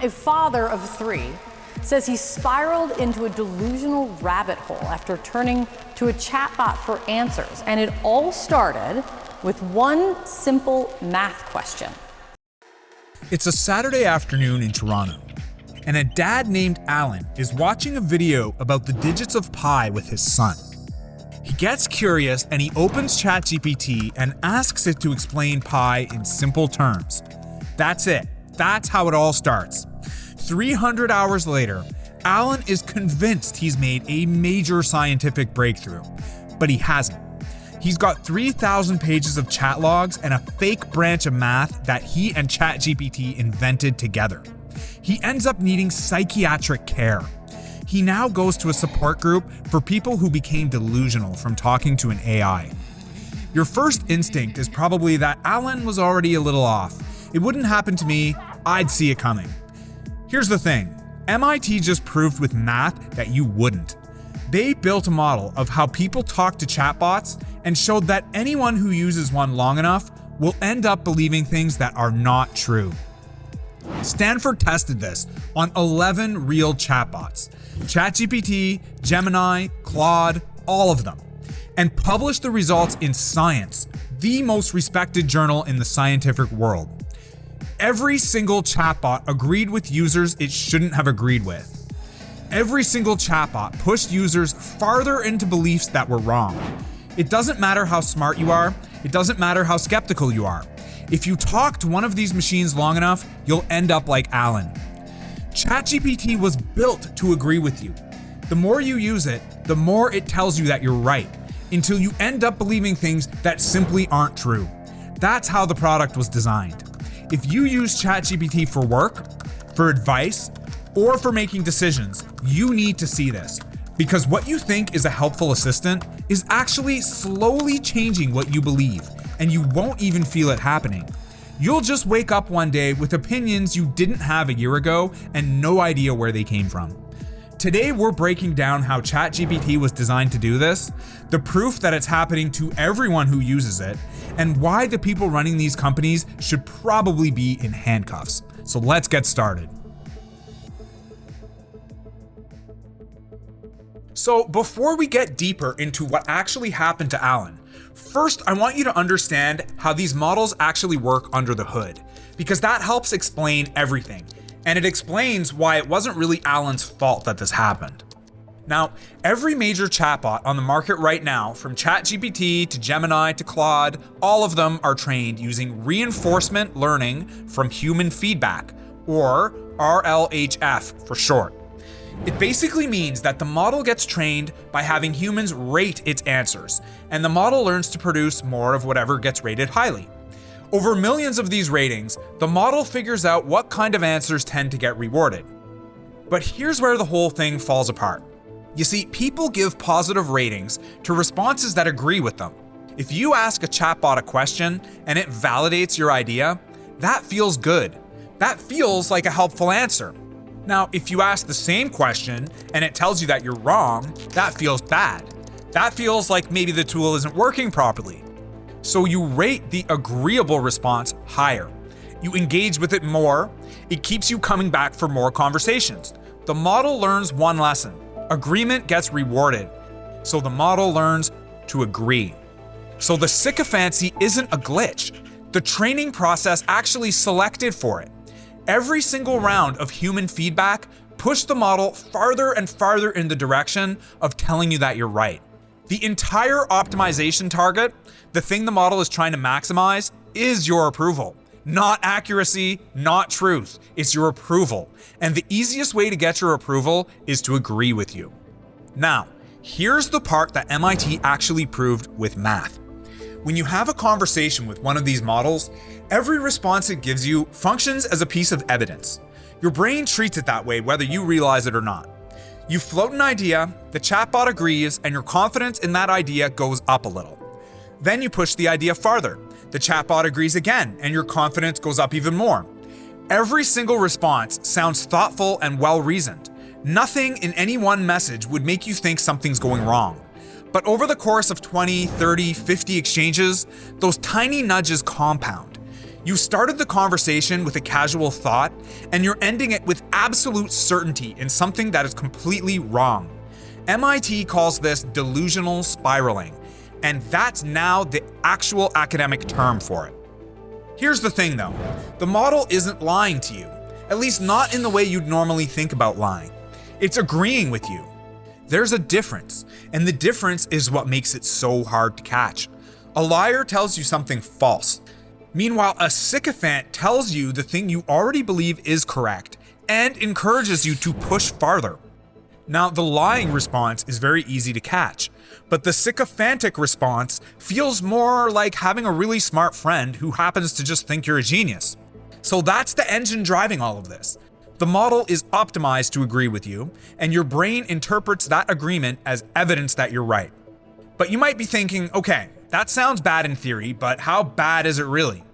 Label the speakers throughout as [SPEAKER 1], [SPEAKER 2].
[SPEAKER 1] a father of 3, says he spiraled into a delusional rabbit hole after turning to a chatbot for answers. And it all started with one simple math question.
[SPEAKER 2] It's a Saturday afternoon in Toronto, and a dad named Alan is watching a video about the digits of pi with his son. He gets curious and he opens ChatGPT and asks it to explain pi in simple terms. That's it. That's how it all starts. 300 hours later, Alan is convinced he's made a major scientific breakthrough, but he hasn't. He's got 3,000 pages of chat logs and a fake branch of math that he and ChatGPT invented together. He ends up needing psychiatric care. He now goes to a support group for people who became delusional from talking to an AI. Your first instinct is probably that Alan was already a little off. It wouldn't happen to me, I'd see it coming. Here's the thing, MIT just proved with math that you wouldn't. They built a model of how people talk to chatbots and showed that anyone who uses one long enough will end up believing things that are not true. Stanford tested this on 11 real chatbots, ChatGPT, Gemini, Claude, all of them, and published the results in Science, the most respected journal in the scientific world. Every single chatbot agreed with users it shouldn't have agreed with. Every single chatbot pushed users farther into beliefs that were wrong. It doesn't matter how smart you are, it doesn't matter how skeptical you are. If you talk to one of these machines long enough, you'll end up like Alan. ChatGPT was built to agree with you. The more you use it, the more it tells you that you're right, until you end up believing things that simply aren't true. That's how the product was designed. If you use ChatGPT for work, for advice, or for making decisions, you need to see this. Because what you think is a helpful assistant is actually slowly changing what you believe, and you won't even feel it happening. You'll just wake up one day with opinions you didn't have a year ago and no idea where they came from. Today, we're breaking down how ChatGPT was designed to do this, the proof that it's happening to everyone who uses it, and why the people running these companies should probably be in handcuffs. So let's get started. So before we get deeper into what actually happened to Alan, first I want you to understand how these models actually work under the hood, because that helps explain everything, and it explains why it wasn't really Alan's fault that this happened. Now, every major chatbot on the market right now, from ChatGPT to Gemini to Claude, all of them are trained using reinforcement learning from human feedback, or RLHF for short. It basically means that the model gets trained by having humans rate its answers, and the model learns to produce more of whatever gets rated highly. Over millions of these ratings, the model figures out what kind of answers tend to get rewarded. But here's where the whole thing falls apart. You see, people give positive ratings to responses that agree with them. If you ask a chatbot a question and it validates your idea, that feels good. That feels like a helpful answer. Now, if you ask the same question and it tells you that you're wrong, that feels bad. That feels like maybe the tool isn't working properly. So you rate the agreeable response higher. You engage with it more. It keeps you coming back for more conversations. The model learns one lesson. Agreement gets rewarded. So the model learns to agree. So the sycophancy isn't a glitch. The training process actually selected for it. Every single round of human feedback pushed the model farther and farther in the direction of telling you that you're right. The entire optimization target, the thing the model is trying to maximize, is your approval. Not accuracy, not truth. It's your approval. And the easiest way to get your approval is to agree with you. Now, here's the part that MIT actually proved with math. When you have a conversation with one of these models, every response it gives you functions as a piece of evidence. Your brain treats it that way whether you realize it or not. You float an idea, the chatbot agrees, and your confidence in that idea goes up a little. Then you push the idea farther. The chatbot agrees again, and your confidence goes up even more. Every single response sounds thoughtful and well-reasoned. Nothing in any one message would make you think something's going wrong. But over the course of 20, 30, 50 exchanges, those tiny nudges compound. You started the conversation with a casual thought, and you're ending it with absolute certainty in something that is completely wrong. MIT calls this delusional spiraling, and that's now the actual academic term for it. Here's the thing though, the model isn't lying to you, at least not in the way you'd normally think about lying. It's agreeing with you. There's a difference, and the difference is what makes it so hard to catch. A liar tells you something false. Meanwhile, a sycophant tells you the thing you already believe is correct and encourages you to push farther. Now, the lying response is very easy to catch, but the sycophantic response feels more like having a really smart friend who happens to just think you're a genius. So that's the engine driving all of this. The model is optimized to agree with you, and your brain interprets that agreement as evidence that you're right. But you might be thinking, okay, that sounds bad in theory, but how bad is it really?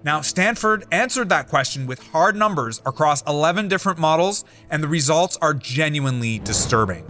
[SPEAKER 2] Now, Stanford answered that question with hard numbers across 11 different models, and the results are genuinely disturbing.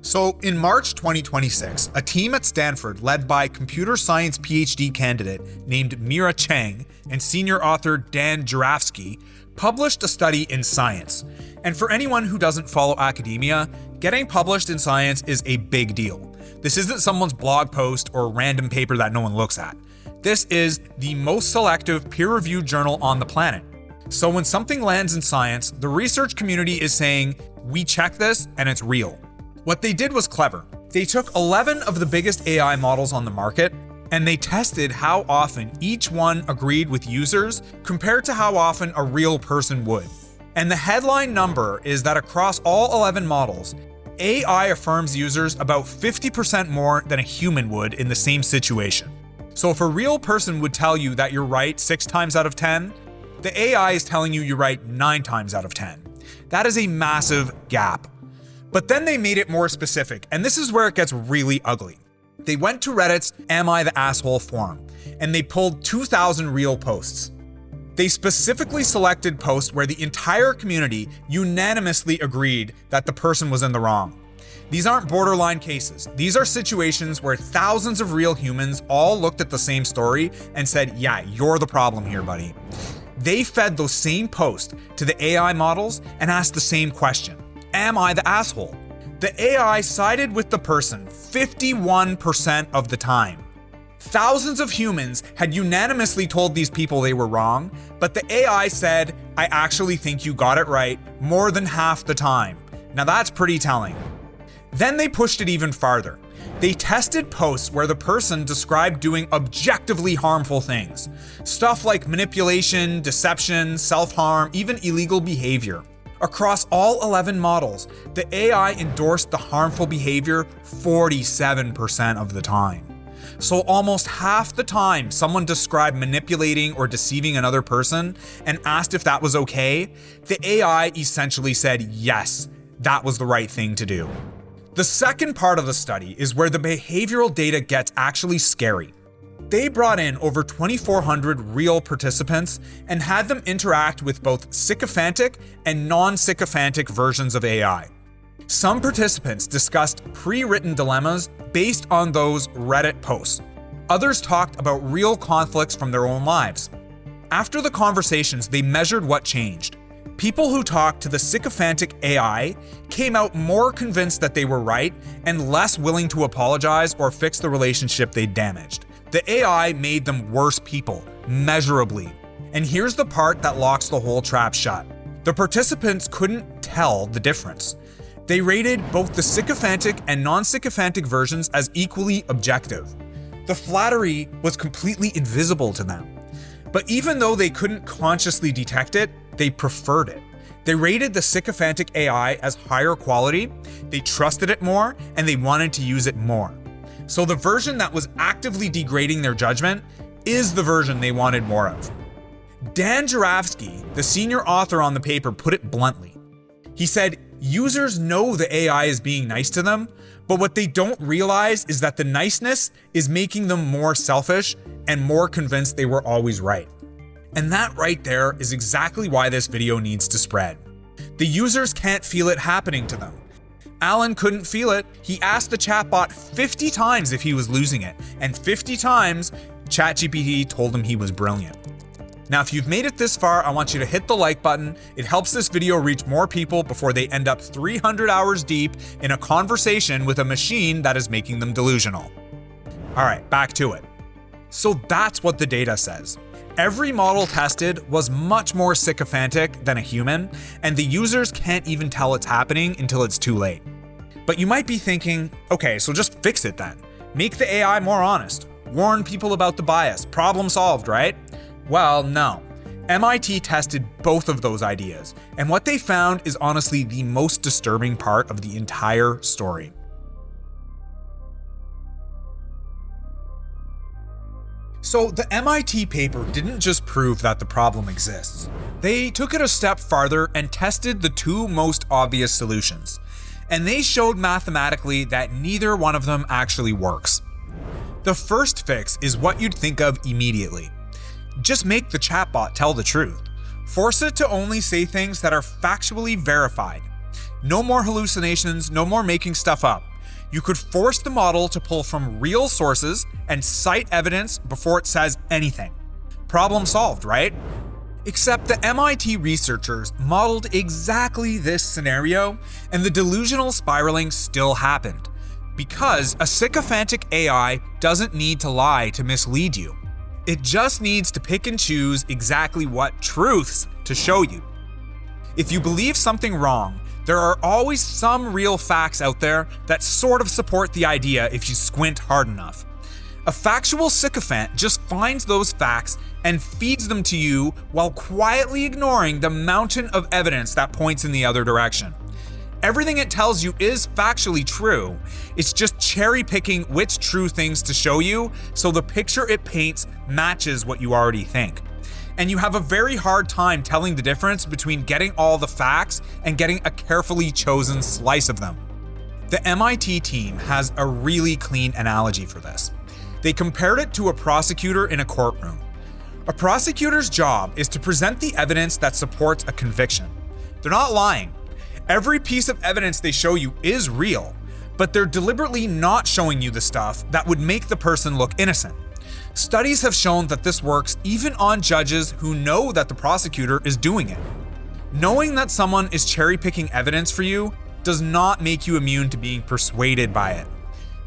[SPEAKER 2] So in March 2026, a team at Stanford led by computer science PhD candidate named Mira Chang and senior author Dan Jarafsky published a study in Science. And for anyone who doesn't follow academia, getting published in Science is a big deal. This isn't someone's blog post or random paper that no one looks at. This is the most selective peer-reviewed journal on the planet. So when something lands in Science, the research community is saying, we check this and it's real. What they did was clever. They took 11 of the biggest AI models on the market, and they tested how often each one agreed with users compared to how often a real person would. And the headline number is that across all 11 models, AI affirms users about 50% more than a human would in the same situation. So if a real person would tell you that you're right 6 times out of 10, the AI is telling you you're right 9 times out of 10. That is a massive gap. But then they made it more specific, and this is where it gets really ugly. They went to Reddit's Am I the Asshole forum, and they pulled 2,000 real posts. They specifically selected posts where the entire community unanimously agreed that the person was in the wrong. These aren't borderline cases. These are situations where thousands of real humans all looked at the same story and said, yeah, you're the problem here, buddy. They fed those same posts to the AI models and asked the same question. Am I the asshole? The AI sided with the person 51% of the time. Thousands of humans had unanimously told these people they were wrong, but the AI said, I actually think you got it right more than half the time. Now that's pretty telling. Then they pushed it even farther. They tested posts where the person described doing objectively harmful things. Stuff like manipulation, deception, self-harm, even illegal behavior. Across all 11 models, the AI endorsed the harmful behavior 47% of the time. So almost half the time someone described manipulating or deceiving another person and asked if that was okay, the AI essentially said yes, that was the right thing to do. The second part of the study is where the behavioral data gets actually scary. They brought in over 2,400 real participants and had them interact with both sycophantic and non-sycophantic versions of AI. Some participants discussed pre-written dilemmas based on those Reddit posts. Others talked about real conflicts from their own lives. After the conversations, they measured what changed. People who talked to the sycophantic AI came out more convinced that they were right and less willing to apologize or fix the relationship they damaged. The AI made them worse people, measurably. And here's the part that locks the whole trap shut. The participants couldn't tell the difference. They rated both the sycophantic and non-sycophantic versions as equally objective. The flattery was completely invisible to them. But even though they couldn't consciously detect it, they preferred it. They rated the sycophantic AI as higher quality, they trusted it more, and they wanted to use it more. So the version that was actively degrading their judgment is the version they wanted more of. Dan Jarafsky, the senior author on the paper, put it bluntly. He said, users know the AI is being nice to them, but what they don't realize is that the niceness is making them more selfish and more convinced they were always right. And that right there is exactly why this video needs to spread. The users can't feel it happening to them. Alan couldn't feel it. He asked the chatbot 50 times if he was losing it, and 50 times, ChatGPT told him he was brilliant. Now, if you've made it this far, I want you to hit the like button. It helps this video reach more people before they end up 300 hours deep in a conversation with a machine that is making them delusional. All right, back to it. So that's what the data says. Every model tested was much more sycophantic than a human, and the users can't even tell it's happening until it's too late. But you might be thinking, okay, so just fix it then. Make the AI more honest. Warn people about the bias. Problem solved, right? Well, no. MIT tested both of those ideas, and what they found is honestly the most disturbing part of the entire story. So the MIT paper didn't just prove that the problem exists. They took it a step farther and tested the two most obvious solutions. And they showed mathematically that neither one of them actually works. The first fix is what you'd think of immediately. Just make the chatbot tell the truth. Force it to only say things that are factually verified. No more hallucinations, no more making stuff up. You could force the model to pull from real sources and cite evidence before it says anything. Problem solved, right? Except the MIT researchers modeled exactly this scenario, and the delusional spiraling still happened. Because a sycophantic AI doesn't need to lie to mislead you. It just needs to pick and choose exactly what truths to show you. If you believe something wrong, there are always some real facts out there that sort of support the idea if you squint hard enough. A factual sycophant just finds those facts and feeds them to you while quietly ignoring the mountain of evidence that points in the other direction. Everything it tells you is factually true. It's just cherry picking which true things to show you so the picture it paints matches what you already think. And you have a very hard time telling the difference between getting all the facts and getting a carefully chosen slice of them. The MIT team has a really clean analogy for this. They compared it to a prosecutor in a courtroom. A prosecutor's job is to present the evidence that supports a conviction. They're not lying. Every piece of evidence they show you is real, but they're deliberately not showing you the stuff that would make the person look innocent. Studies have shown that this works even on judges who know that the prosecutor is doing it. Knowing that someone is cherry-picking evidence for you does not make you immune to being persuaded by it.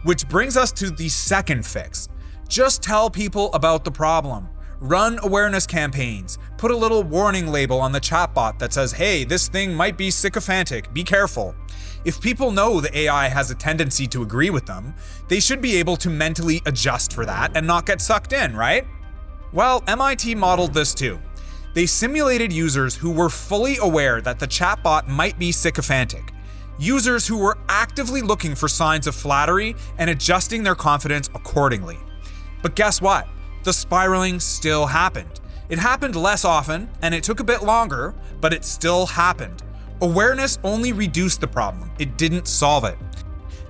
[SPEAKER 2] Which brings us to the second fix. Just tell people about the problem. Run awareness campaigns. Put a little warning label on the chatbot that says, hey, this thing might be sycophantic, be careful. If people know the AI has a tendency to agree with them, they should be able to mentally adjust for that and not get sucked in, right? Well, MIT modeled this too. They simulated users who were fully aware that the chatbot might be sycophantic. Users who were actively looking for signs of flattery and adjusting their confidence accordingly. But guess what? The spiraling still happened. It happened less often, and it took a bit longer, but it still happened. Awareness only reduced the problem. It didn't solve it.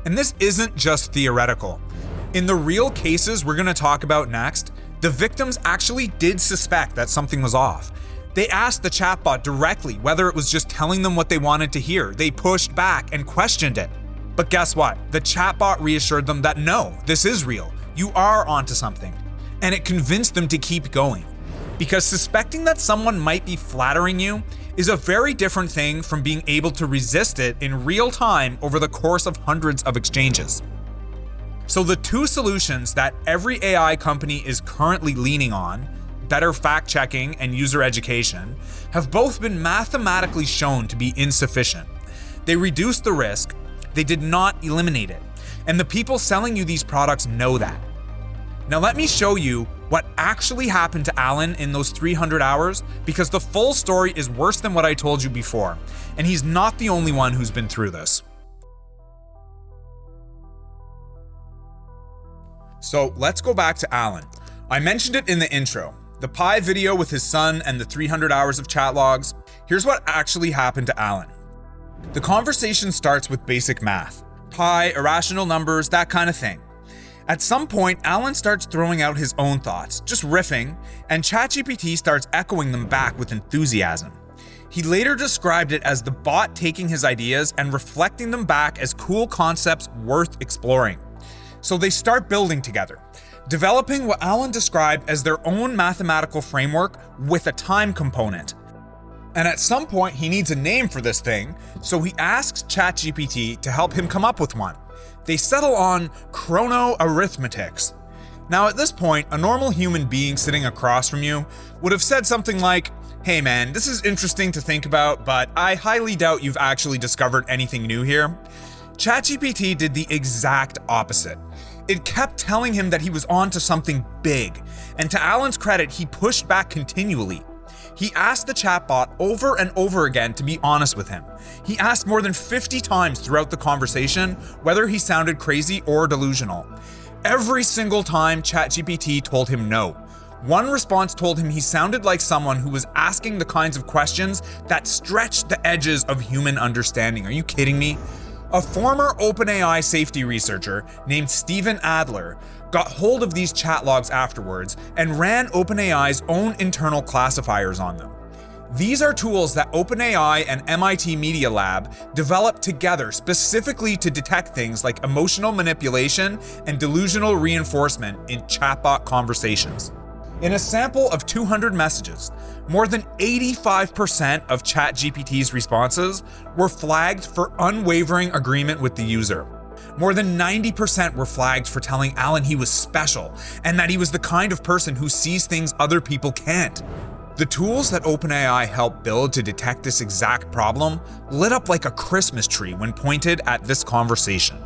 [SPEAKER 2] And this isn't just theoretical. In the real cases we're going to talk about next, the victims actually did suspect that something was off. They asked the chatbot directly whether it was just telling them what they wanted to hear. They pushed back and questioned it. But guess what? The chatbot reassured them that no, this is real. You are onto something. And it convinced them to keep going. Because suspecting that someone might be flattering you is a very different thing from being able to resist it in real time over the course of hundreds of exchanges. So the two solutions that every AI company is currently leaning on, better fact-checking and user education, have both been mathematically shown to be insufficient. They reduce the risk, they did not eliminate it, and the people selling you these products know that. Now let me show you what actually happened to Alan in those 300 hours, because the full story is worse than what I told you before, and he's not the only one who's been through this. So let's go back to Alan. I mentioned it in the intro. The Pi video with his son and the 300 hours of chat logs. Here's what actually happened to Alan. The conversation starts with basic math. Pi, irrational numbers, that kind of thing. At some point, Alan starts throwing out his own thoughts, just riffing, and ChatGPT starts echoing them back with enthusiasm. He later described it as the bot taking his ideas and reflecting them back as cool concepts worth exploring. So they start building together, developing what Alan described as their own mathematical framework with a time component. And at some point, he needs a name for this thing, so he asks ChatGPT to help him come up with one. They settle on chronoarithmetics. Now at this point, a normal human being sitting across from you would have said something like, "Hey man, this is interesting to think about, but I highly doubt you've actually discovered anything new here." ChatGPT did the exact opposite. It kept telling him that he was onto something big, and to Alan's credit, he pushed back continually. He asked the chatbot over and over again to be honest with him. He asked more than 50 times throughout the conversation whether he sounded crazy or delusional. Every single time, ChatGPT told him no. One response told him he sounded like someone who was asking the kinds of questions that stretched the edges of human understanding. Are you kidding me? A former OpenAI safety researcher named Stephen Adler got hold of these chat logs afterwards and ran OpenAI's own internal classifiers on them. These are tools that OpenAI and MIT Media Lab developed together specifically to detect things like emotional manipulation and delusional reinforcement in chatbot conversations. In a sample of 200 messages, more than 85% of ChatGPT's responses were flagged for unwavering agreement with the user. More than 90% were flagged for telling Alan he was special and that he was the kind of person who sees things other people can't. The tools that OpenAI helped build to detect this exact problem lit up like a Christmas tree when pointed at this conversation.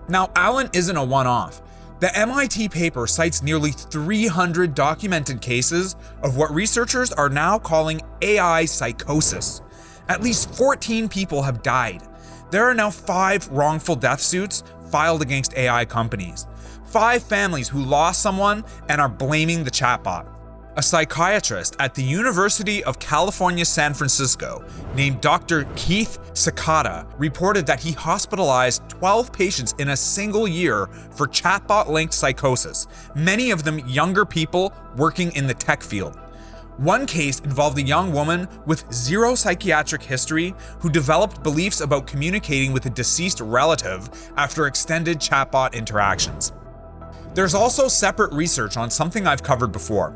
[SPEAKER 2] Now, Alan isn't a one-off. The MIT paper cites nearly 300 documented cases of what researchers are now calling AI psychosis. At least 14 people have died. There are now 5 wrongful death suits filed against AI companies. 5 families who lost someone and are blaming the chatbot. A psychiatrist at the University of California, San Francisco, named Dr. Keith Sakata, reported that he hospitalized 12 patients in a single year for chatbot-linked psychosis, many of them younger people working in the tech field. One case involved a young woman with 0 psychiatric history who developed beliefs about communicating with a deceased relative after extended chatbot interactions. There's also separate research on something I've covered before.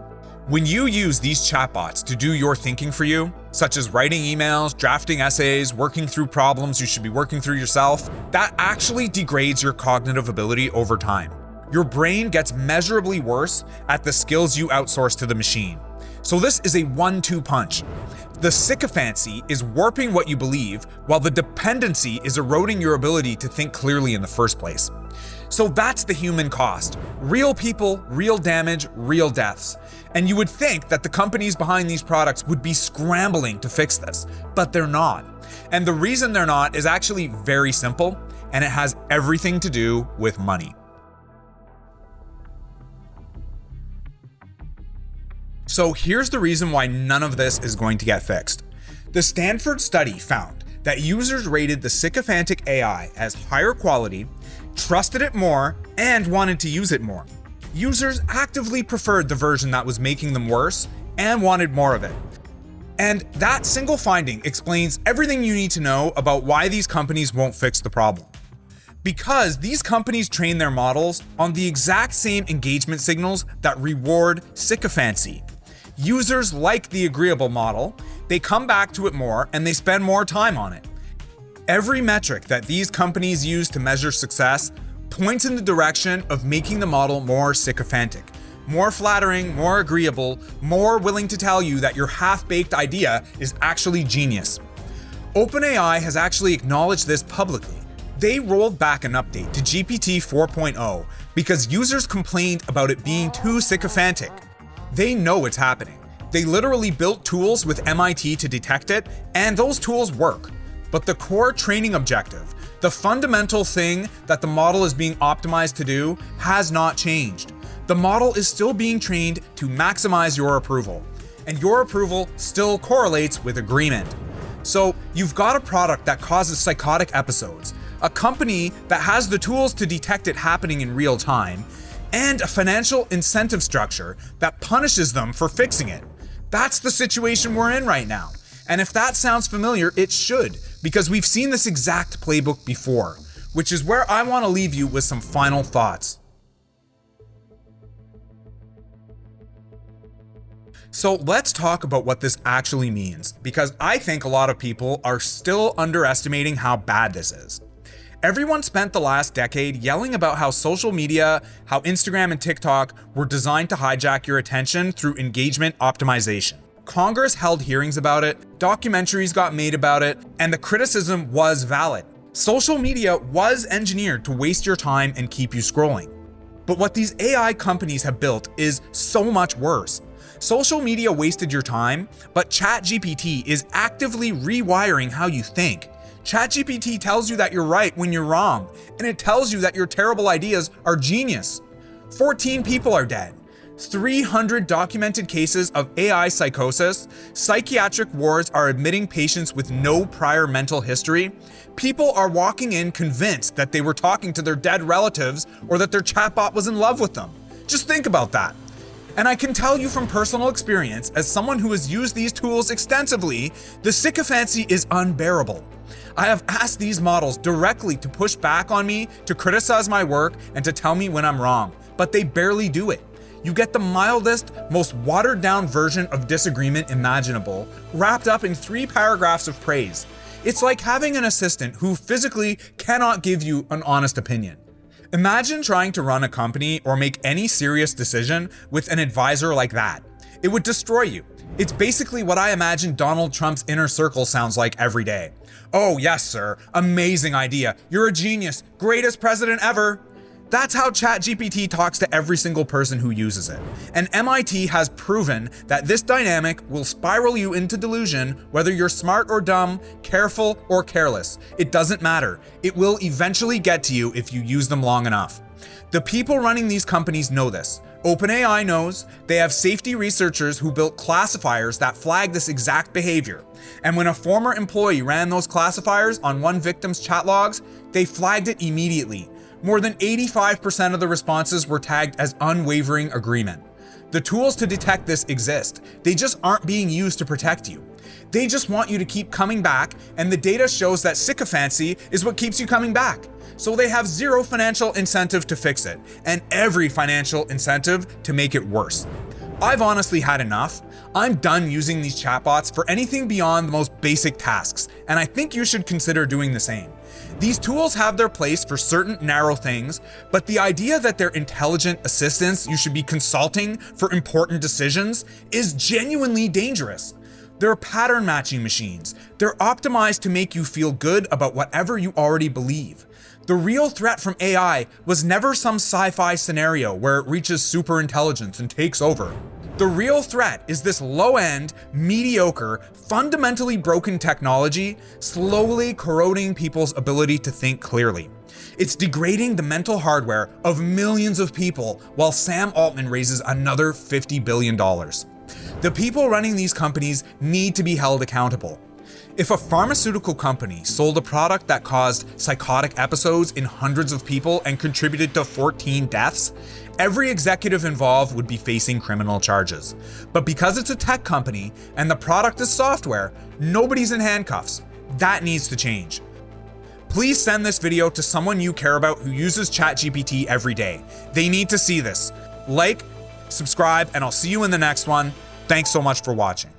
[SPEAKER 2] When you use these chatbots to do your thinking for you, such as writing emails, drafting essays, working through problems you should be working through yourself, that actually degrades your cognitive ability over time. Your brain gets measurably worse at the skills you outsource to the machine. So this is a 1-2 punch. The sycophancy is warping what you believe, while the dependency is eroding your ability to think clearly in the first place. So that's the human cost. Real people, real damage, real deaths. And you would think that the companies behind these products would be scrambling to fix this, but they're not. And the reason they're not is actually very simple, and it has everything to do with money. So here's the reason why none of this is going to get fixed. The Stanford study found that users rated the sycophantic AI as higher quality, trusted it more, and wanted to use it more. Users actively preferred the version that was making them worse and wanted more of it. And that single finding explains everything you need to know about why these companies won't fix the problem. Because these companies train their models on the exact same engagement signals that reward sycophancy. Users like the agreeable model, they come back to it more, and they spend more time on it. Every metric that these companies use to measure success points in the direction of making the model more sycophantic, more flattering, more agreeable, more willing to tell you that your half-baked idea is actually genius. OpenAI has actually acknowledged this publicly. They rolled back an update to GPT 4.0 because users complained about it being too sycophantic. They know it's happening. They literally built tools with MIT to detect it, and those tools work. But the core training objective, the fundamental thing that the model is being optimized to do, has not changed. The model is still being trained to maximize your approval, and your approval still correlates with agreement. So you've got a product that causes psychotic episodes, a company that has the tools to detect it happening in real time, and a financial incentive structure that punishes them for fixing it. That's the situation we're in right now. And if that sounds familiar, it should, because we've seen this exact playbook before, which is where I want to leave you with some final thoughts. So let's talk about what this actually means, because I think a lot of people are still underestimating how bad this is. Everyone spent the last decade yelling about how social media, how Instagram and TikTok were designed to hijack your attention through engagement optimization. Congress held hearings about it, documentaries got made about it, and the criticism was valid. Social media was engineered to waste your time and keep you scrolling. But what these AI companies have built is so much worse. Social media wasted your time, but ChatGPT is actively rewiring how you think. ChatGPT tells you that you're right when you're wrong, and it tells you that your terrible ideas are genius. 14 people are dead. 300 documented cases of AI psychosis. Psychiatric wards are admitting patients with no prior mental history. People are walking in convinced that they were talking to their dead relatives or that their chatbot was in love with them. Just think about that. And I can tell you from personal experience, as someone who has used these tools extensively, the sycophancy is unbearable. I have asked these models directly to push back on me, to criticize my work, and to tell me when I'm wrong, but they barely do it. You get the mildest, most watered down version of disagreement imaginable, wrapped up in 3 paragraphs of praise. It's like having an assistant who physically cannot give you an honest opinion. Imagine trying to run a company or make any serious decision with an advisor like that. It would destroy you. It's basically what I imagine Donald Trump's inner circle sounds like every day. Oh yes, sir. Amazing idea. You're a genius. Greatest president ever. That's how ChatGPT talks to every single person who uses it. And MIT has proven that this dynamic will spiral you into delusion, whether you're smart or dumb, careful or careless. It doesn't matter. It will eventually get to you if you use them long enough. The people running these companies know this. OpenAI knows. They have safety researchers who built classifiers that flag this exact behavior. And when a former employee ran those classifiers on one victim's chat logs, they flagged it immediately. More than 85% of the responses were tagged as unwavering agreement. The tools to detect this exist. They just aren't being used to protect you. They just want you to keep coming back, and the data shows that sycophancy is what keeps you coming back. So they have zero financial incentive to fix it, and every financial incentive to make it worse. I've honestly had enough. I'm done using these chatbots for anything beyond the most basic tasks, and I think you should consider doing the same. These tools have their place for certain narrow things, but the idea that they're intelligent assistants you should be consulting for important decisions is genuinely dangerous. They're pattern matching machines. They're optimized to make you feel good about whatever you already believe. The real threat from AI was never some sci-fi scenario where it reaches super intelligence and takes over. The real threat is this low-end, mediocre, fundamentally broken technology slowly corroding people's ability to think clearly. It's degrading the mental hardware of millions of people while Sam Altman raises another $50 billion. The people running these companies need to be held accountable. If a pharmaceutical company sold a product that caused psychotic episodes in hundreds of people and contributed to 14 deaths, every executive involved would be facing criminal charges. But because it's a tech company and the product is software, nobody's in handcuffs. That needs to change. Please send this video to someone you care about who uses ChatGPT every day. They need to see this. Like, subscribe, and I'll see you in the next one. Thanks so much for watching.